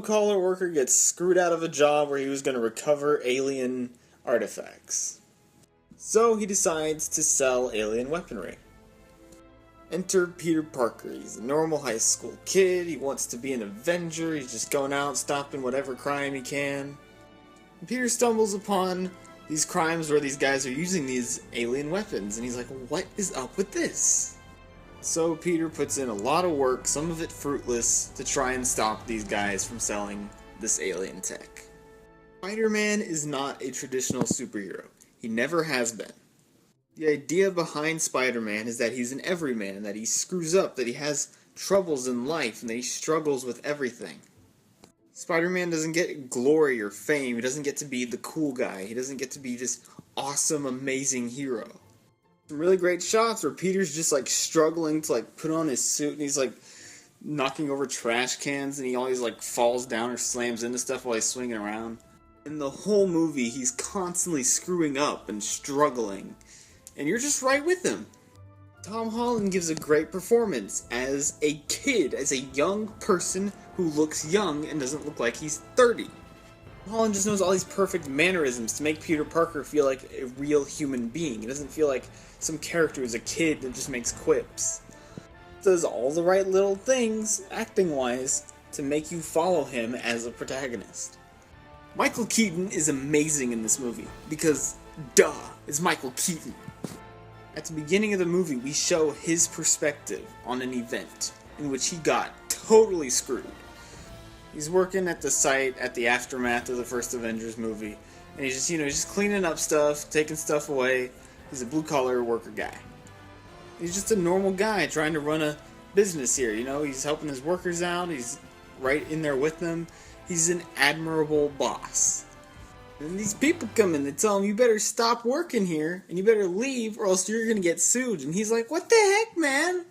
blue-collar worker gets screwed out of a job where he was going to recover alien artifacts. So he decides to sell alien weaponry. Enter Peter Parker. He's a normal high school kid. He wants to be an Avenger. He's just going out stopping whatever crime he can. And Peter stumbles upon these crimes where these guys are using these alien weapons, and he's like, what is up with this? So Peter puts in a lot of work, some of it fruitless, to try and stop these guys from selling this alien tech. Spider-Man is not a traditional superhero. He never has been. The idea behind Spider-Man is that he's an everyman, that he screws up, that he has troubles in life, and that he struggles with everything. Spider-Man doesn't get glory or fame. He doesn't get to be the cool guy. He doesn't get to be this awesome, amazing hero. Some really great shots where Peter's just like struggling to like put on his suit, and he's like knocking over trash cans, and he always like falls down or slams into stuff while he's swinging around. In the whole movie, he's constantly screwing up and struggling, and you're just right with him. Tom Holland gives a great performance as a kid, as a young person who looks young and doesn't look like he's 30. Holland just knows all these perfect mannerisms to make Peter Parker feel like a real human being. He doesn't feel like some character who's a kid that just makes quips. Does all the right little things, acting-wise, to make you follow him as a protagonist. Michael Keaton is amazing in this movie, because, duh, it's Michael Keaton. At the beginning of the movie, we show his perspective on an event in which he got totally screwed. He's working at the site at the aftermath of the first Avengers movie, and he's just cleaning up stuff, taking stuff away. He's a blue-collar worker guy. He's just a normal guy trying to run a business here, he's helping his workers out, he's right in there with them. He's an admirable boss. And these people come in, they tell him, you better stop working here, and you better leave, or else you're gonna get sued. And he's like, what the heck, man?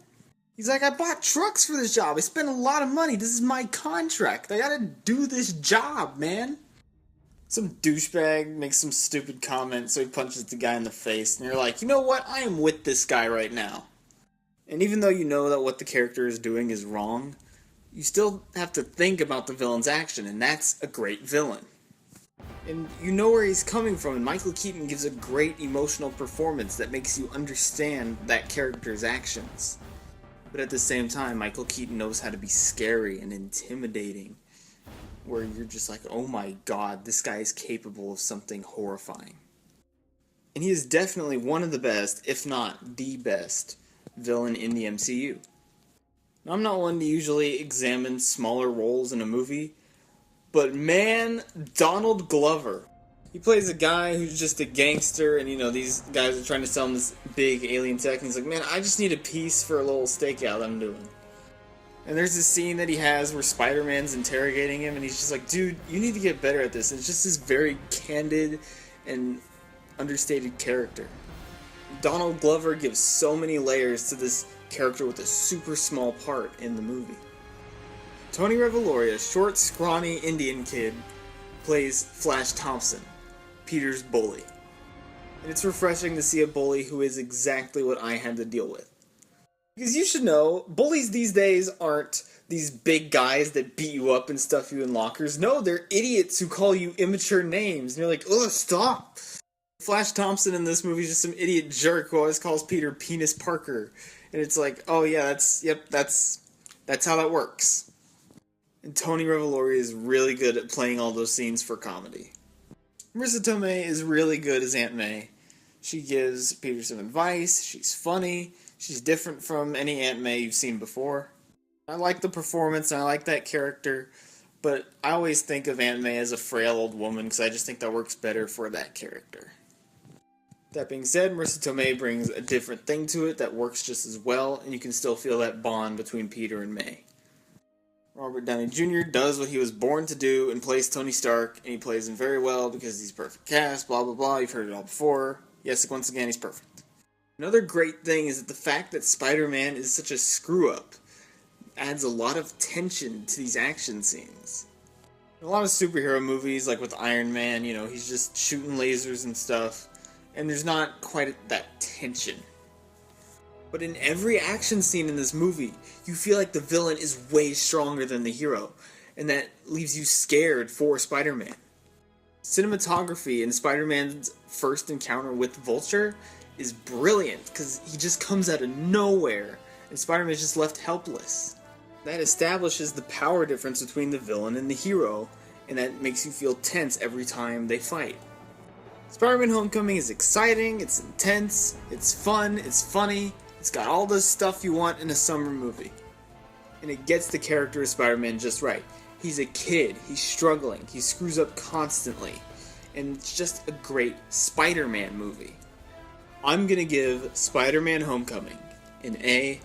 He's like, I bought trucks for this job. I spent a lot of money. This is my contract. I gotta do this job, man. Some douchebag makes some stupid comment, so he punches the guy in the face, and you're like, you know what? I am with this guy right now. And even though you know that what the character is doing is wrong, you still have to think about the villain's action, and that's a great villain. And you know where he's coming from, and Michael Keaton gives a great emotional performance that makes you understand that character's actions. But at the same time, Michael Keaton knows how to be scary and intimidating, where you're just like, oh my god, this guy is capable of something horrifying. And he is definitely one of the best, if not the best, villain in the MCU. Now, I'm not one to usually examine smaller roles in a movie, but man, Donald Glover. He plays a guy who's just a gangster, and these guys are trying to sell him this big alien tech, and he's like, man, I just need a piece for a little stakeout I'm doing. And there's this scene that he has where Spider-Man's interrogating him, and he's just like, dude, you need to get better at this. And it's just this very candid and understated character. Donald Glover gives so many layers to this character with a super small part in the movie. Tony Revolori, a short, scrawny Indian kid, plays Flash Thompson, Peter's bully. And it's refreshing to see a bully who is exactly what I had to deal with. Because you should know, bullies these days aren't these big guys that beat you up and stuff you in lockers. No, they're idiots who call you immature names. And you're like, ugh, stop! Flash Thompson in this movie is just some idiot jerk who always calls Peter Penis Parker. And it's like, oh yeah, that's how that works. And Tony Revolori is really good at playing all those scenes for comedy. Marisa Tomei is really good as Aunt May. She gives Peter some advice, she's funny, she's different from any Aunt May you've seen before. I like the performance and I like that character, but I always think of Aunt May as a frail old woman because I just think that works better for that character. That being said, Marisa Tomei brings a different thing to it that works just as well, and you can still feel that bond between Peter and May. Robert Downey Jr. does what he was born to do and plays Tony Stark, and he plays him very well because he's perfect cast, blah blah blah, you've heard it all before. Yes, once again, he's perfect. Another great thing is that the fact that Spider-Man is such a screw-up adds a lot of tension to these action scenes. In a lot of superhero movies, like with Iron Man, he's just shooting lasers and stuff, and there's not quite that tension. But in every action scene in this movie, you feel like the villain is way stronger than the hero. and that leaves you scared for Spider-Man. Cinematography in Spider-Man's first encounter with Vulture is brilliant because he just comes out of nowhere and Spider-Man is just left helpless. That establishes the power difference between the villain and the hero, and that makes you feel tense every time they fight. Spider-Man Homecoming is exciting, it's intense, it's fun, it's funny, it's got all the stuff you want in a summer movie. And it gets the character of Spider-Man just right. He's a kid, he's struggling, he screws up constantly, and it's just a great Spider-Man movie. I'm gonna give Spider-Man Homecoming an A-.